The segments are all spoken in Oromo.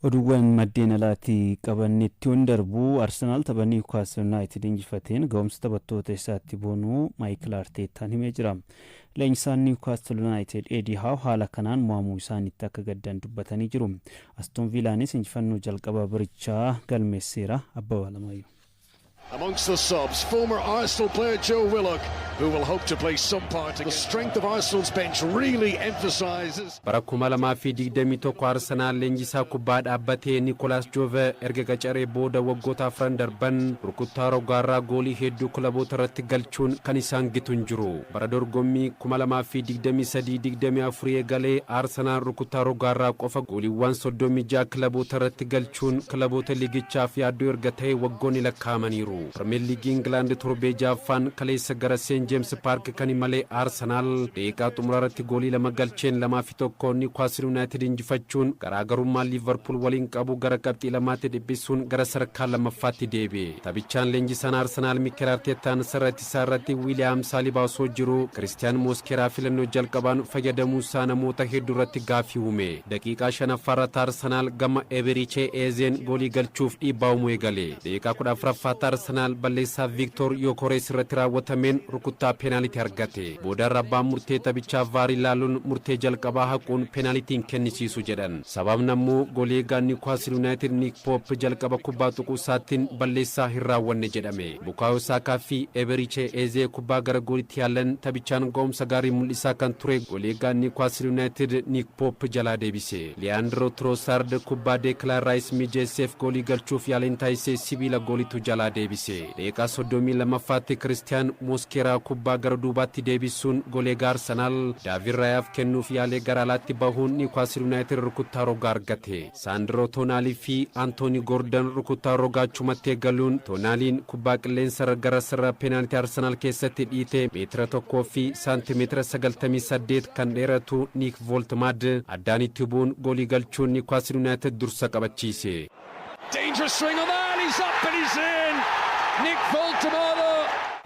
Oduuwwan maddeen alaatii qabannetti hundarbu Arsenaal tapha Newcastle United injifateen ga'umsa taphattoota isaatti boonuu Mikel Arteetaan himee jira. Leenjisaan Newcastle United Eddie Howe haala kanaan mo'amuu isaanitti akka gaddan dubbatanii jiru. Aston Villaanis injifannoo jalqabaa barichaa galmeesseera. Abbabaa Lamaayyoo. Amongst the subs, former Arsenal player Joe Willock, who will hope to play some part. The strength of Arsenal's bench really emphasises. Barakuma lama fi digdami tokko Arsenal leenjisaa kubbaa dhaabbatee Nicolas Jove erga qacaree booda waggoota afran darban rukuttaa rogaarraa goolii hedduu kilaboota irratti galchuun kan isaan gituun jiru. Bara dorgommii 2023-24 eegalee Arsenal rukuttaa rogaarraa qofa gooliiwwan 36 kilaboota irratti galchuun kilaboota liigichaaf yaaddoo erga ta'e waggoonni lakkaa'amaniiru. Premier League England torbee jaffaan kaleessa gara St James Park kan malee Arsenal deeqaa xumuraratti goolii lama galcheen 2-1 Newcastle United injifachuun garaagarummaa Liverpool waliin qabu gara qabxii lamaatti dhibbisuun gara sadarkaa lammaffaatti deebi'e. Taphichaan leenjisaan Arsenal Mikel Arteetaan sarratti isaarratti William Saliba osoo jiru Christian Mosquera filannoo jalqabaan fayyadamuu isaa namoota hedduu irratti gaaffii uume. Daqiiqaa 5ffaarratti Arsenal gama Eberiche Ezen goolii galchuuf dhiibbaa uumuu eegale. Daqiiqaa 14ffaatti Arsenal balleessaa Victor Gyökeres irratti raawwatameen rukuttaa penaltii argate. Booda rabbaan murtee taphichaa VAR ilaaluun murtee jalqabaa haquun penaltiin kennisiisu jedhan. Sababni ammoo goolii eegaa Newcastle United Nick Pope jalqaba kubbaa tuquu isaatiin balleessaa hin raawwanne jedhame. Bukayo Saka fi Eberiche Eze kubbaa gara gooliitti yaalan taphichaan ga'umsa gaarii mul'isaa kan ture goolii eegaa Newcastle United Nick Pope jalaa deebise. Leandro Trossard kubbaa Declan Rice mijeesseef goolii galchuuf yaaliin taasisee sibiila gooliitu jalaa deebise. Daqiiqaa 32ffaatti Christian Mosquera kubbaa gara duubaatti deebisuun goolii eegaa Arsenal David Rayaaf kennuuf yaalee gara alaatti bahuun Newcastle United rukuttaa rogaa argate. Sandro Tonali fi Anthony Gordon rukuttaa rogaa achumatti eegaluun Tonaliin kubbaa qilleensa gara sarara penaltii Arsenal keessatti dhiite meetira 1 fi saantimeetira 98 kan dheeratu Nick Voltmad addaanitti bu'uun goolii galchuun Newcastle United dursa qabachiise. Dangerous swing on that, he's up and he's in. Nick Voltmad.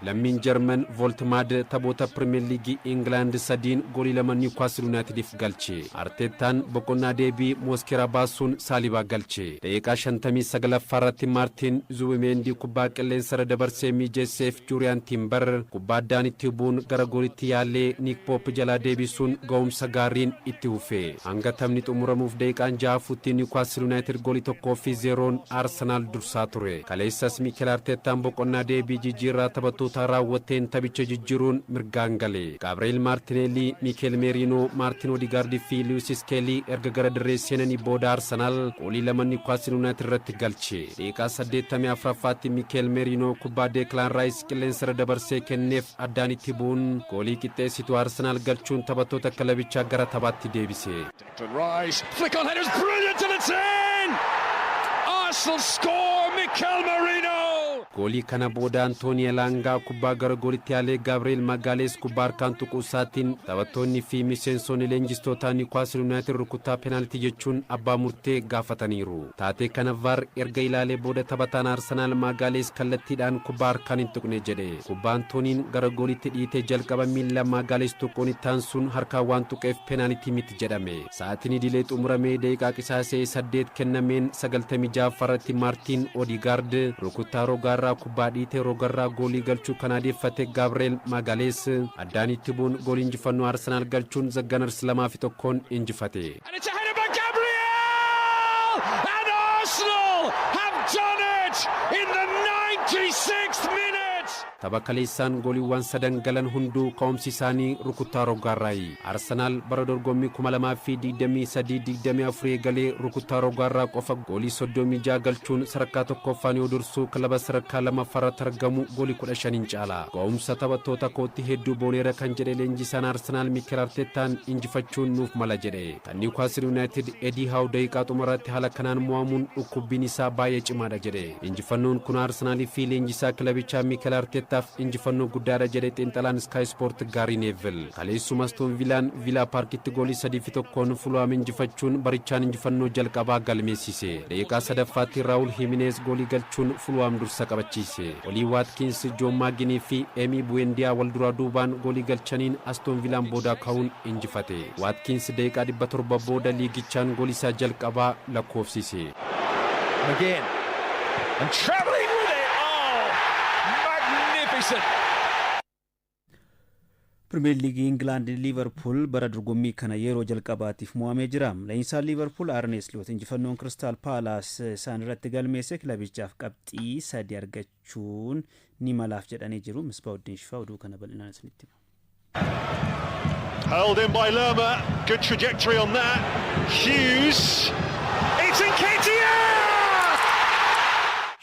Lammiin German Voltmad taphoota Premier League England sadiin goolii lama Newcastle Unitediif galche. Arteetaan boqonnaa deebii Mosquera baasuun Saliba galche. Daqiiqaa 59ffaarratti Martin Zubimendi kubbaa qilleensa dabarsee mijeesseef Julian Timber kubbaa addaanitti bu'uun gara gooliitti yaalee Nick Pope jalaa deebisuun ga'umsa gaariin itti hufe. Hanga taphni xumuramuuf daqiiqaan 6 Newcastle United goolii 1-0 Arsenal dursaa ture. Kaleessas Mikel Arteetaan boqonnaa deebii jijjiirraa taphattoota raawwateen taphicha jijjiiruun mirgaan gale. Gabriel Martinelli, Mikel Merino, Martin Odegaard fi Lewis Skelly erga gara dirree seenanii booda Arsenal goolii lama Newcastle United irratti galche. Daqiiqaa 84ffaatti Mikel Merino kubbaa Declan Rice qilleensa dabarsee kenneef addaanitti bu'uun goolii qixxeessitu Arsenal galchuun taphattoota kilabichaa gara taphaatti deebise. Declan Rice, flick on headers, brilliant and it's in! Arsenal score, Mikel Merino! Goolii kana booda Antonio Elanga kubbaa gara gooliitti yaalee Gabriel Magalhaes kubbaa harkaan tuquu isaatiin taphattoonni fi miseensonni leenjistoota Newcastle United rukuttaa penaltii jechuun abbaa murtee gaafataniiru. Taatee kana VAR erga ilaalee booda taphataan Arsenal Magalhaes kallattiidhaan kubbaa harkaan hin tuqne jedhe. Kubbaa Antoniin gara gooliitti dhiitee jalqaba miila Magalhaes tuquun ittaan sun harkaan waan tuqeef penaltii miti jedhame. Sa'aatiin idilee xumuramee daqiiqaa qisaasee 8 kennameen 96ffaarratti Martin Odegaard rukuttaa rogaarraa kubbaa dhiitee rogarraa goolii galchuu kan adeeffate Gabriel Magalhaes addaanitti bu'uun goolii injifannoo Arsenal galchuun The Gunners 2-1 injifate. And it's a header by Gabriel! And Arsenal have done it in the 96th minute! Tapha kaleessaan gooliiwwan sadan galan hunduu ka'umsi isaanii rukuttaa rogaarraayi. Arsenal bara dorgommii 2023-24 eegalee rukuttaa rogaarraa qofa goolii 36 galchuun sadarkaa tokkoffaan yoo dursu kilaba sadarkaa lammaffaarratti argamu goolii 15 caala. Ga'umsa taphattoota kootti hedduu booneera kan jedhe leenjisaan Arsenal Mikel Arteetaan injifachuun nuuf mala jedhe. Kan Newcastle United Eddie Howe daqiiqaa xumuraatti haala kanaan mo'amuun dhukkubbiin isaa baay'ee cimaadha jedhe. Injifannoon kun Arsenal fi leenjisaa kilabichaa Mikel Arteetaan deeggartootaaf injifannoo guddaadha jedhe xiinxalaan Sky Sport Gary Neville. Kaleessuma Aston Villaan Villa Parkitti goolii 3-1 Fulham injifachuun barichaan injifannoo jalqabaa galmeessise. Daqiiqaa sadaffaatti Raul Jimenez goolii galchuun Fulham dursa qabachiise. Oli Watkins, John McGinn fi Emi Buendia wal duraa duubaan goolii galchaniin Aston Villaan booda ka'uun injifate. Watkins daqiiqaa 7 booda liigichaan goolii isaa jalqabaa lakkoofsise. Again, and travelling with it, magnificent! Premier League England Liverpool bara dorgommii kana yeroo jalqabaatiif mo'amee jira. Leenjisaan Liverpool Arne Slot injifannoon Crystal Palace isaan irratti galmeesse kilabichaaf qabxii 3 argachuun ni malaaf jedhanii jiru. Misbaawuddin Shifaa oduu kana bal'inaan isinitti hima. Held in by Lerma, good trajectory on that. Hughes, it's Nketiah!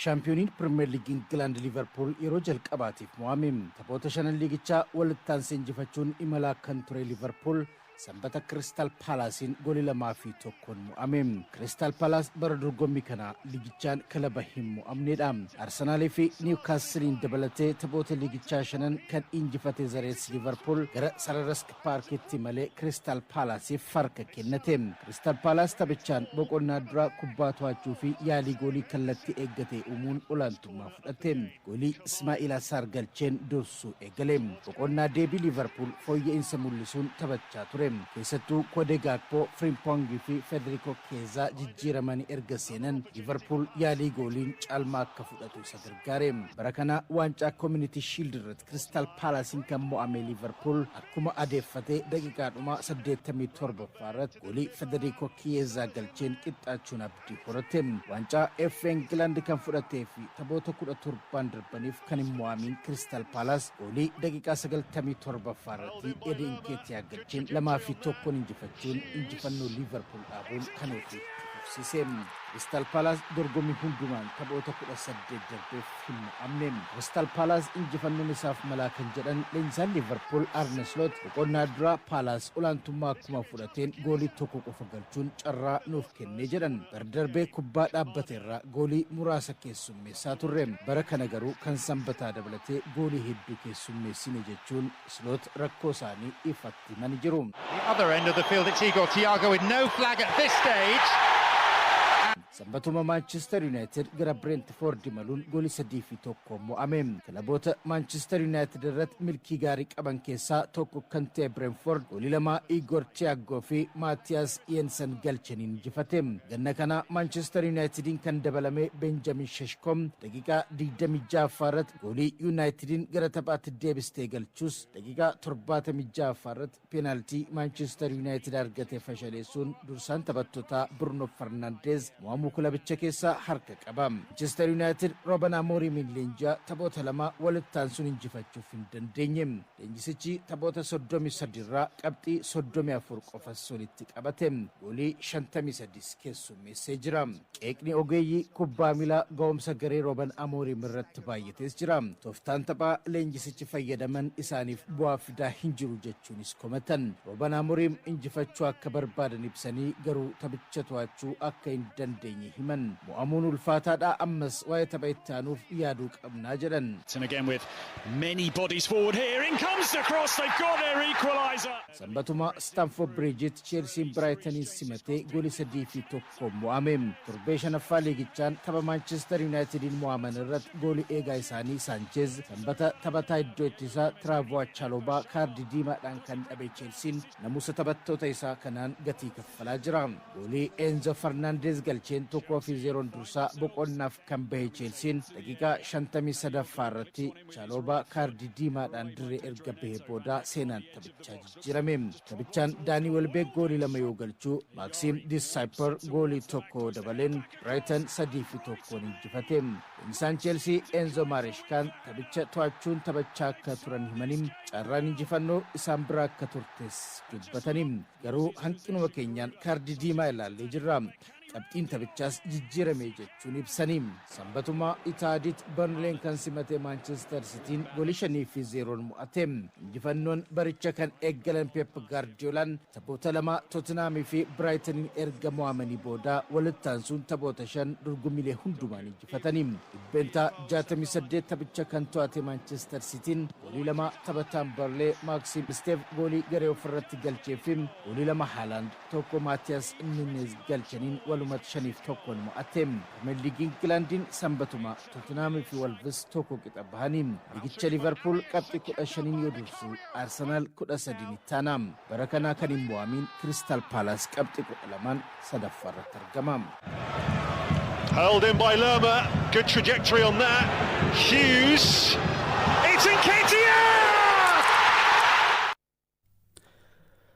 Champions Premier League England Liverpool yeroo jalqabaatiif mo'ame. Taphoota shanan liigichaa walittaan injifachuun imala kan ture Liverpool sanbata Crystal Palacein goolii 2-1 mo'ame. Crystal Palace bara dorgommii kana liigichaan kilaba hin mo'amnedha. Arsenal fi Newcastle dabalatee taphoota liigichaa shanan kan injifate zarees Liverpool gara Selhurst Parkitti malee Crystal Palace farka kennate. Crystal Palace taphichaan boqonnaa dura kubbaa to'achuu fi yaalii goolii kallattii eeggate uumuun olaantummaa fudhate. Goolii Ismail Assar galcheen dursuu eegale. Boqonnaa deebii Liverpool fooyya'insa mul'isuun taphachaa ture. Keessattuu Cody Gakpo, Frimpong fi Federico Chiesa jijjiiramanii erga seenan Liverpool yaalii gooliin caalmaa akka fudhatu isa gargaare. Bara kana waancaa Community Shield irratti Crystal Palacein kan mo'ame Liverpool akkuma adeeffate daqiiqaadhuma 87 irratti goolii Federico Chiesa galcheen qixxaachuun abdii horate. Waancaa FA England kan fudhatee fi taphoota 17 darbaniif kan hin mo'amin Crystal Palace goolii daqiiqaa 97 irratti Eddie Nketiah galcheen 2-1 injifachuun injifannoo Liverpool dhaabuun kan ofiitti fufsiise. Crystal Palace dorgommii hundumaan taphoota 18 darbeef hin mo'amne. Crystal Palace injifannoon isaaf malaa kan jedhan leenjisaan Liverpool Arne Slot boqonnaa dura Palace olaantummaa akkuma fudhateen goolii tokko qofa galchuun carraa nuuf kennee jedhan. Darbee kubbaa dhaabbate irraa goolii muraasa keessummeessaa turre. Bara kana garuu kan sanbataa dabalatee goolii hedduu keessummeessine jechuun Slot rakkoo isaanii ifatti himanii jiru. The other end of the field, it's Igor Thiago with no flag at this stage. Sanbatuma Manchester United gara Brentford maluun goolii 3-1 mo'ame. Kilaboota Manchester United irratti milkii gaarii qaban keessaa tokko kan ta'e Brentford goolii 2 Igor Thiago fi Matthias Jensen galchaniin injifate. Ganna kana Manchester Unitedin kan dabalame Benjamin Sheshko daqiiqaa 26 irratti goolii Unitedin gara taphaatti deebistee galchus daqiiqaa 76 irratti penaltii Manchester United argate fashaleessuun dursaan taphattoota Bruno Fernandes kulabicha keessa harka qaba. Manchester United Ruben Amorim leenjaa taphoota 2 walittaan sun injifachuuf hin dandeenye. Leenjisichi taphoota 33 irraa qabxii 34 qofas walitti qabate. Goolii 53 keessummeessee jira. Qeeqni ogeeyyii kubbaa miilaa ga'umsa garee Ruben Amorim irratti baay'atees jira. Tooftaan taphaa leenjisichi fayyadaman isaaniif bu'aa fidaa hin jiru jechuunis komatan. Ruben Amorim injifachuu akka barbaadan ibsanii garuu taphicha to'achuu akka hin dandeenye himan. Mo'amuun ulfaataadha ammas waa'ee tapha itti aanuuf yaaduu qabnaa jedhan. And again with many bodies forward here, in comes the cross, they've got their equaliser. Sanbatuma Stamford Bridge Chelsea Brightonin simatee goolii 3-1 mo'ame. Torbee shanaffaa liigichaan tapha Manchester Unitedin mo'aman irratti goolii eegaa isaanii Sanchez sanbata taphataa iddoo ittisaa Trevor Chalobah kaardii diimaadhaan kan dhabe Chelsean namusa taphattoota isaa kanaan gatii kaffalaa jira. Goolii Enzo Fernandez galcheen 1-0 dursaa boqonnaaf kan bahe Chelsean daqiiqaa 53 irratti Chalobah kaardii diimaadhaan dirree erga bahe booda seenaan taphichaa jijjiirame. Taphichaan Dani Welbeek goolii 2 yoo galchuu Maxim Disciple goolii 1 dabaleen Brighton 3-1 injifate. Insaan Chelsea Enzo Marescaan taphicha to'achuun taphachaa akka turan himaniin carraan injifannoo isaan biraa akka turtes dubbatanii garuu hanqinuma keenyaan kaardii diimaa ilaallee jirra. qabxiin taphichaas jijjiirame jechuun ibsanii. Sanbatuma Itaadit Burnleen kan simate Manchester Cityin goolii 5-0 mo'ate. Injifannoon baricha kan eeggalan Pep Guardiolaan taphoota lama Tottenham fi Brighton erga mo'amanii booda walitti aansuun taphoota 5 dorgommiilee hundumaan injifatanii. Dhibbeentaa 68 taphicha kan to'ate Manchester Cityin goolii 2 taphataan Burnley Maxim Steve goolii garee ofirratti galchee fi goolii 2 Haaland tokko Matthias Nunes galchaniin walumatti 5-1 mo'ate. Premier League Englandin sanbatuma Tottenham fi Wolves tokko qixa bahanii. Ligicha Liverpool qabxii 15 yoo dursu Arsenal 13 taana. Bara kana kan hin mo'amin Crystal Palace qabxii 12 sadaffaarratti argama. Held in by Lerma, good trajectory on that. Hughes, it's Nketiah!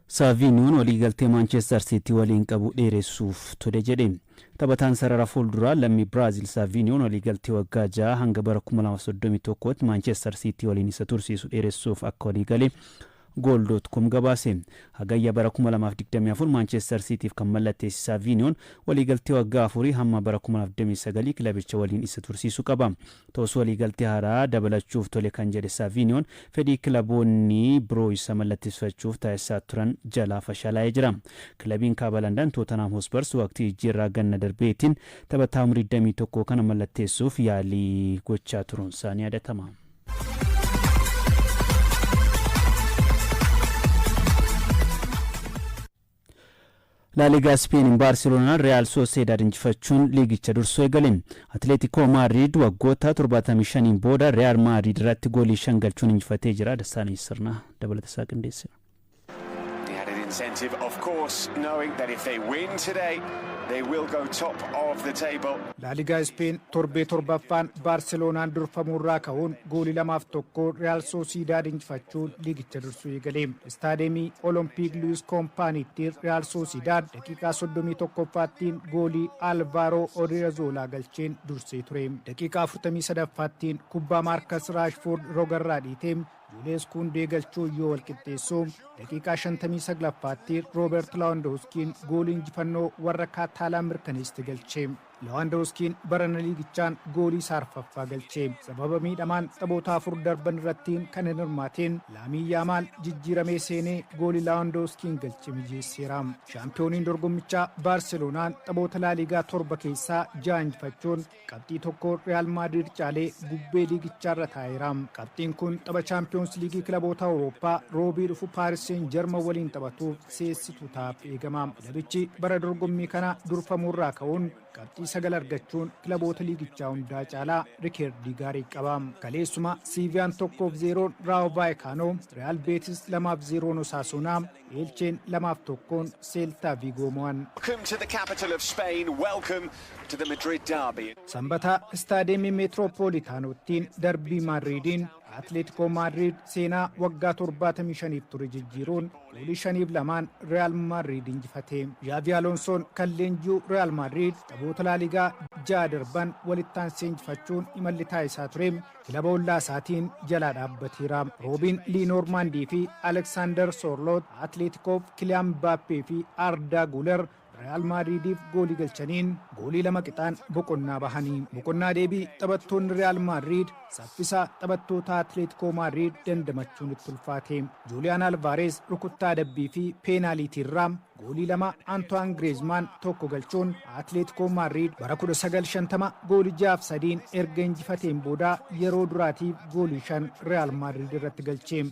Savinioon waliigaltee Manchester City waliin qabu dheeressuuf tole jedhe. Taphataan sarara fuulduraa lammii Brazil Savinioon waliigaltee waggaa 6 hanga bara 2031tti Manchester City waliin isa tursiisu dheeressuuf akka waliigale Goal.com gabaase. Hagayya bara 2024 Manchester Cityf kan mallatteesse Savinioon waliigaltee waggaa 4 hamma bara 2029 kilabicha waliin isa tursiisu qaba. Ta'us waliigaltee haaraa dabalachuuf tole kan jedhe Savinioon fedhii kilaboonni biroo isa mallatteeffachuuf taasisaa turan jalaa fashalaa'ee jira. Kilabiin kaaba London Tottenham Hotspur waqtii jijjiirraa ganna darbeetiin taphataa umurii 21 kana mallatteessuuf yaalii gochaa turuun isaanii yaadatama. La Liga Spain Barcelona Real Sociedad injifachuun liigicha dursoo eegale. Atletico Madrid waggoota 75 booda Real Madrid irratti goolii 5 galchuun injifatee jira. Dassaan sirna dabalata isaa qindeesse. The added incentive of course knowing that if they win today they will go top of the table. La Liga Spain torbee torbaffaan Barcelonaan durfamuurraa ka'uun goolii 2-1 Real Sociedad injifachuun liigicha dursuu eegale. Istaadiyeemii Olympic Luis Companiitti Real Sociedad daqiiqaa 31ffaattiin goolii Alvaro Odriozola galcheen dursee ture. Daqiiqaa 43ffaattiin kubbaa Marcus Rashford rogarraa dhiitee Jules Koundé galchuu yoo walqixxeessu daqiiqaa 59ffaatti Robert Lewandowskiin goolii injifannoo warra Kaataalaan mirkaneessite galchee. Lewandowskiin barana liigichaan goolii saarfaffaa galchee. Sababa miidhamaan taphoota 4 darban irrattiin kan hin hirmaatiin Laamiin Yaamaal jijjiiramee seenee goolii Lewandowskiin galchee mijeesseera. Shaampiyooniin dorgommichaa Barcelonaan taphoota La Ligaa 7 keessaa 6 injifachuun qabxii tokko Real Madrid caalee gubbee liigichaarra taa'eera. Qabxiin kun tapha Champions League kilaboota Awurooppaa roobii dhufu Paris Saint-Germain waliin taphatuuf seessituu taa'uuf eegama. Kilabichi bara dorgommii kana durfamuurraa ka'uun qabxii 9 argachuun kilaboota liigichaa hundaa caalaa rikeerdii gaarii qaba. Kaleessuma Sevillaa 1-0 Rayo Vallecano, Real Betis 2-0 Osasuna, Elchen 2-1 Celta Vigo mo'an. Welcome to the capital of Spain. Welcome to the Madrid derby. Sanbata Istaadiyeemii Metropolitaanottiin darbii Madridiin Atletico Madrid seenaa waggaa 75 ture jijjiiruun goolii 5-2 Real Madrid injifate. Xavi Alonsoon kan leenji'u Real Madrid taphoota La Ligaa 6 darban walitti aansee injifachuun imalli taasisaa ture. Kilaba ollaa isaatiin jalaa dhaabbateera. Robin Lee Normandii fi Alexander Sorloth Atleticof Kylian Mbappé fi Arda Güler Real Madridiif goolii galchaniin goolii 2 qixaan boqonnaa bahanii. Boqonnaa deebii taphattoonni Real Madrid saffisa taphattoota Atletico Madrid dandamachuun itti ulfaate. Julian Alvarez rukuttaa dabbii fi peenaaliitiirraa goolii 2 Antoine Griezmann tokko galchuun Atletico Madrid bara 1950 goolii 6-3 erga injifateen booda yeroo duraatiif goolii 5 Real Madrid irratti galche.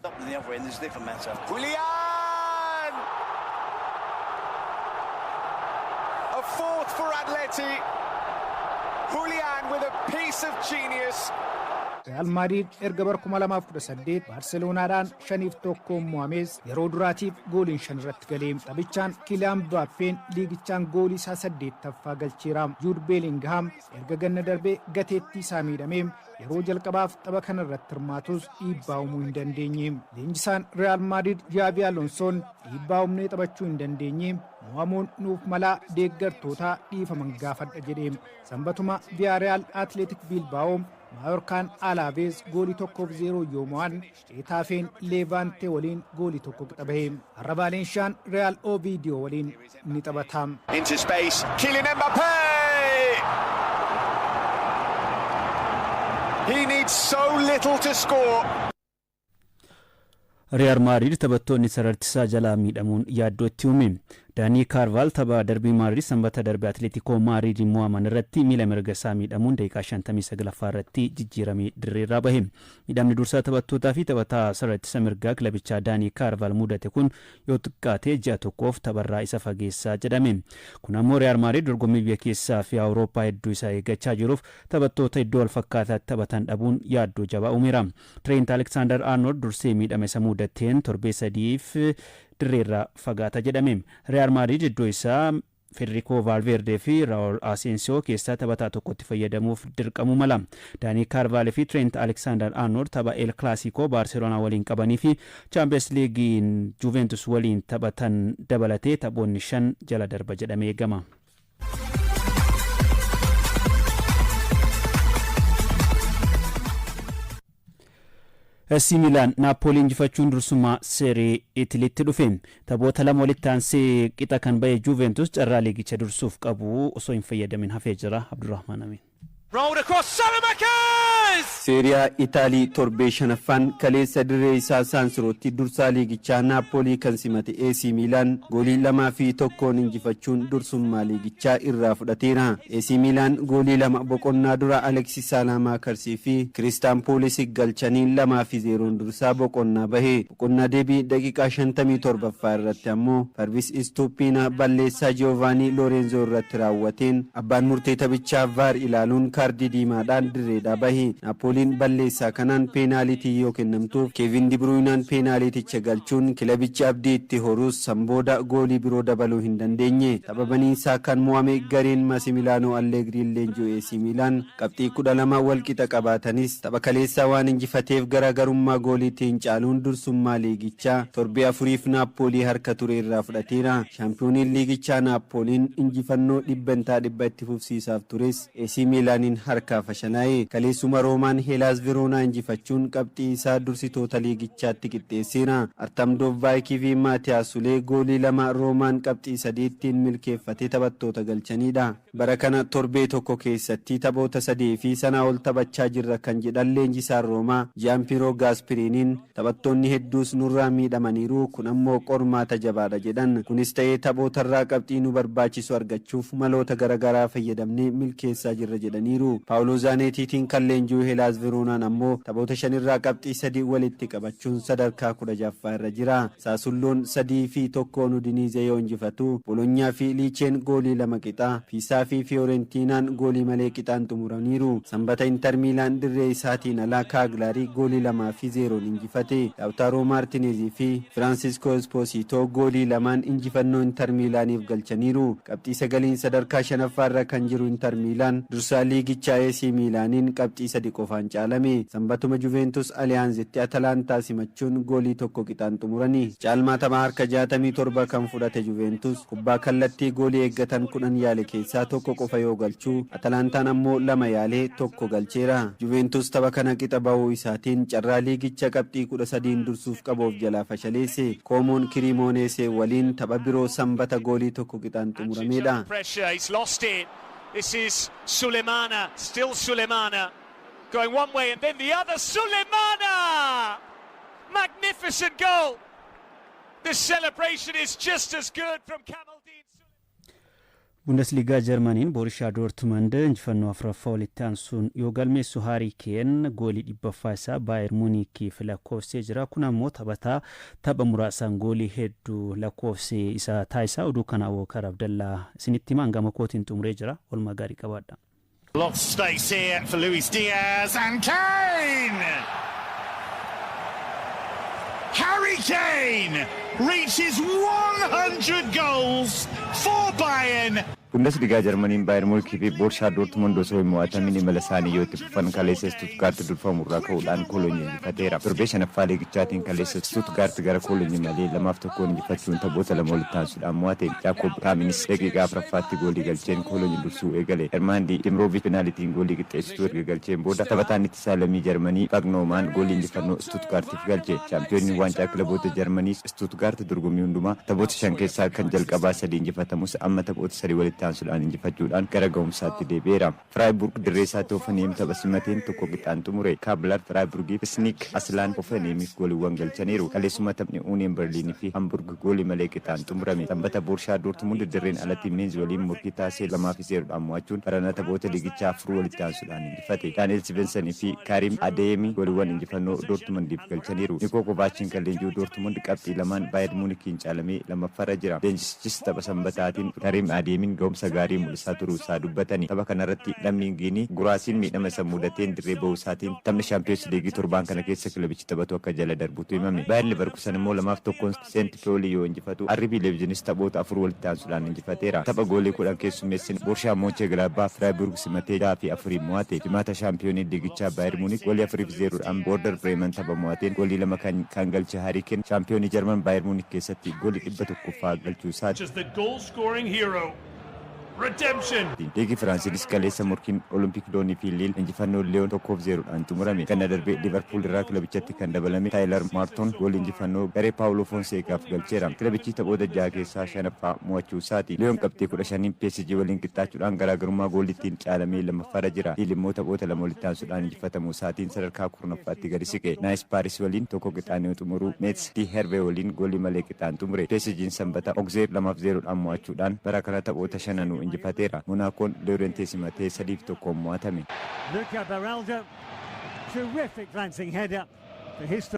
Fourth for Atleti. Julian with a piece of genius. Real Madrid erga bara 2018 Barcelonaadhaan 5-1 mo'ames yeroo duraatiif gooliin 5 irratti galee. Taphichaan Kylian Mbappeen liigichaan goolii isaa 8ffaa galcheera. Jude Bellingham erga ganna darbee gateettii isaa miidhamee yeroo jalqabaaf tapha kana irratti hirmaatus dhiibbaa uumuu hin dandeenye. Leenjisaan Real Madrid Xavi Alonsoon dhiibbaa uumnee taphachuu hin dandeenye. Mo'amuun nuuf malaa deeggartoota dhiifaman gaafadha jedhee. Sanbatuma Villarreal Athletic Bilbao Maayorkaan Alaabees goolii 1-0 yoo mo'an Etaafeen Leevaantee waliin goolii 1 qixa bahe. Har'a Vaalenshaan Real Ovidio waliin ni taphata. Into space, Kylian Mbappé! He needs so little to score. Real Madrid taphattoonni sarartisaa jalaa miidhamuun yaaddootti uume. Daanii Kaarvaal tapha darbii Madrid sanbata darbe Atleetiikoo Madrid mo'aman irratti miila mirga isaa miidhamuun daqiiqaa 59 irratti jijjiiramee dirreerraa bahe. Miidhamni dursaa taphattootaa fi taphataa sarartisa mirgaa kilabichaa Daanii Kaarvaal mudate kun yoo xiqqaate ji'a tokkoof tapharraa isa fageessaa jedhame. Kun ammoo Real Madrid dorgommii biyya keessaa fi Awurooppaa hedduu isaa eeggachaa jiruuf taphattoota iddoo wal fakkaataatti taphatan dhabuun yaaddoo jabaa uumeera. Trent Alexander-Arnold dursee miidhame isa mudateen torbee sadiif dirreerraa fagaata jedhame. Real Madrid iddoo isaa Federico Valverde fi Raul Asensio keessaa taphataa tokkotti fayyadamuuf dirqamuu mala. Daanii Kaarvaal fi Trent Alexander-Arnold tapha El Clasico Barcelona waliin qabanii fi Champions League Juventus waliin taphatan dabalatee taphoonni 5 jala darba jedhamee eegama. AC Milan Napoli injifachuun dursummaa Serie Italiitti dhufe. Taphoota lama walitti aansee qixa kan bahe Juventus carraa liigicha dursuuf qabu osoo hin fayyadamin hafee jira. Abdurrahman Amin. Rolled across Salamakers! Seeriyaa Itaalii torbee shanaffaan kaleessa dirree isaa Saansirotti dursaa liigichaa Naapoolii kan simate AC Milan goolii 2-1 injifachuun dursummaa liigichaa irraa fudhateera. AC Milan goolii 2 boqonnaa dura Alexis Salamaakers fi Kristaan Pulisic galchaniin 2-0 dursaa boqonnaa bahe. Boqonnaa deebii daqiiqaa 57ffaa irratti ammoo Parvis Istupiina balleessaa Giovanni Lorenzo irratti raawwateen abbaan murtee taphichaa VAR ilaaluun kaardii diimaadhaan dirreedhaa bahe. Naapooliin balleessaa kanaan peenaalitii yoo kennamtuuf Kevin De Bruyne'n peenaaliticha galchuun kilabichi abdii itti horuus sanbooda goolii biroo dabaluu hin dandeenye. Taphabaniinsaa kan mo'ame gareen Massimiliano Allegriin leenjoo AC Milan qabxii 12 walqixa qabaatanis tapha kaleessaa waan injifateef garaagarummaa gooliitiin caaluun dursummaa liigichaa torbee 4f Naapoolii harka ture irraa fudhateera. Shaampiyooniin liigichaa Naapooliin injifannoo 100% itti fufsiisaaf tures AC Milan harkaa fashalaa'e. Kaleessuma Roomaan Heelaas Veroonaa injifachuun qabxii isaa dursitoota liigichaatti qixxeesseera. Artam Dovbaayikii fi Maatiyaas Sulee goolii 2 Roomaan qabxii 3 milkeeffatee taphattoota galchanidha. Bara kana torbee tokko keessatti taphoota 3 fi sanaa ol taphachaa jirra kan jedhan leenjisaan Roomaa Jaampiroo Gaaspiriiniin taphattoonni hedduus nurraa miidhamaniiru kun ammoo qormaata jabaadha jedhan. Kunis ta'ee taphootarraa qabxii nu barbaachisu argachuuf maloota garaagaraa fayyadamnee milkeessaa jirra jedhaniiru. Paolo Zaneetiitiin kan leenjuu Heelaas Veroonaan ammoo taphoota 5 irraa qabxii 3 walitti qabachuun sadarkaa 16ffaa irra jira. Saasulloon 3-1 Udiniizee yoo injifatu Bolonyaa fi Liicheen goolii 2 qixa. Piisaa fi Fiyorentinaan goolii malee qixaan xumuraniiru. Sanbata Inter Miilaan dirree isaatiin alaa Kaaglaarii goolii 2-0 injifate. Laawtaaroo Maartineezii fi Firaansiskoo Esposito goolii 2 injifannoo Inter Miilaaniif galchaniiru. Qabxii 9 sadarkaa 5ffaa irra kan jiru Inter Miilaan dursaa liigichaa AC Milaaniin qabxii 3 qofaan caalame. Sanbatuma Juventus Aliyaanzitti Atalantaa simachuun goolii 1 qixaan xumurani. Caalmaa taphaa harka 67 kan fudhate Juventus kubbaa kallattii goolii eeggatan 10 yaale keessaa 1 qofa yoo galchuu Atalantaan ammoo 2 yaalee 1 galcheera. Juventus tapha kana qixa bahuu isaatiin carraa liigicha qabxii 13 dursuuf qabuuf jalaa fashaleesse. Koomoon Kirimoneesee waliin tapha biroo sanbata goolii 1 qixaan xumuramedha. This is Sulemana, still Sulemana, going one way and then the other. Sulemana! Magnificent goal! The celebration is just as good from Kamaldeen. Bundesliga Germaniin Borussia Dortmund injifannoo afuraffaa walitti aansuun yoo galmeessu Harry Kane goolii 100ffaa isaa Bayern Munichiif lakkoofsee jira. Kun ammoo tapha muraasaan goolii hedduu lakkoofsee isaa taasisaa. Oduu kana Abubakar Abdallaa isinitti himaan gama kootiin xumuree jira. Olmaa gaarii qabaadha. Lots of space here for Luis Diaz and Kane! Harry Kane reaches 100 goals for Bayern. Bundesliga Jarmaniin Bayern Munich fi Borussia Dortmund osoo hin mo'atamin imala isaanii yoo itti fufan kaleessa Stuttgart durfamurraa ka'uudhaan Kolonyi injifateera. Torbee shanaffaa liigichaatiin kaleessa Stuttgart gara Kolonyi malee 2-1 injifachuun taphoota lama walitti aansuudhaan mo'ate. Jakob Kaaminis daqiiqaa afuraffaatti goolii galcheen Kolonyi dursuu eegale. Hermaandi Dimrovic penaalitiin goolii qixxeessituu erga galcheen booda taphataan ittisaa lammii Jarmanii Fagnoomaan goolii injifannoo Stuttgartiif galche. Chaampiyoonni waancaa kilaboota Jarmanii Stuttgart dorgommii hundumaa taphoota 5 keessaa kan jalqabaa 3 injifatamus amma taphoota 3 walitti aansuudhaan injifachuudhaan gara ga'umsaatti deebi'eera. Freiburg dirree isaatti Hoffenheim tapha simateen tokko qixaan xumure. Kablar Freiburgiif Sneek Aslaan Hoffenheimiif gooliiwwan galchaniiru. Kaleessuma taphni Union Berlin fi Hamburg goolii malee qixaan xumurame. Sanbata Borussia Dortmund dirreen alatti Mainz waliin murkii taasee 2-0 mo'achuun barana taphoota liigichaa 4 walitti aansuudhaan injifate. Daniel Svensson fi Karim Adeyemi gooliiwwan injifannoo Dortmundiif galchaniiru. Niko Kovacin kan leenjii Dortmund qabxii lamaan Bayern Munichiin caalamee lammaffaarra jira. Leenjichis tapha sanbataatiin Karim Adeyemin ga'umsa gaarii mul'isaa turuu isaa dubbatanii. Tapha kanarratti lammiin Giinii Guraasiin miidhama isa mudateen dirree ba'uu isaatiin taphni Champions League torbaan kana keessa kilabichi taphatu akka jala darbutu himame. Bayern Leverkusen immoo 2-1 Saint Pauli yoo injifatu RB Leipzigis taphoota 4 walitti aansuudhaan injifateera. Tapha goolii 10 keessummeessin Borussia Mönchengladbach Freiburg simatee 4 mo'ate. Jimaata Chaampiyoonii liigichaa Bayern Munich goolii 4-0dhaan Werder Bremen tapha mo'ateen goolii 2 kan galche Harry Kane Chaampiyoonii Jarman Bayern Munich keessatti goolii 100ffaa galchuu isaati. Redemption. Liigii Firaansiinis kaleessa morkiin Olympic Lyonnii fi Lille injifannoo Lyon 1-0dhaan xumurame. Kana darbee Liverpool irraa kilabichatti kan dabalame Tyler Marton goolii injifannoo garee Paulo Fonsecaaf galcheera. Kilabichi taphoota 6 keessaa 5ffaa mo'achuu isaati. Lyon qabxii 15 PSG waliin qixxaachuudhaan garaagarummaa gooliitiin caalamee lammaffaarra jira. Lille immoo taphoota 2 walitti aansuudhaan injifatamuu isaatiin sadarkaa 10ffaatti gadi siqe. Nice Paris waliin tokko qixaan yoo xumuru Metz di Herve waliin goolii malee qixaan xumure. PSG'n sanbata Auxerre 2-0dhaan mo'achuudhaan bara kana taphoota 5 injifateera. Monacoon Lorient simatee 3-1 mo'atame. Luca Beraldo, terrific glancing header for history.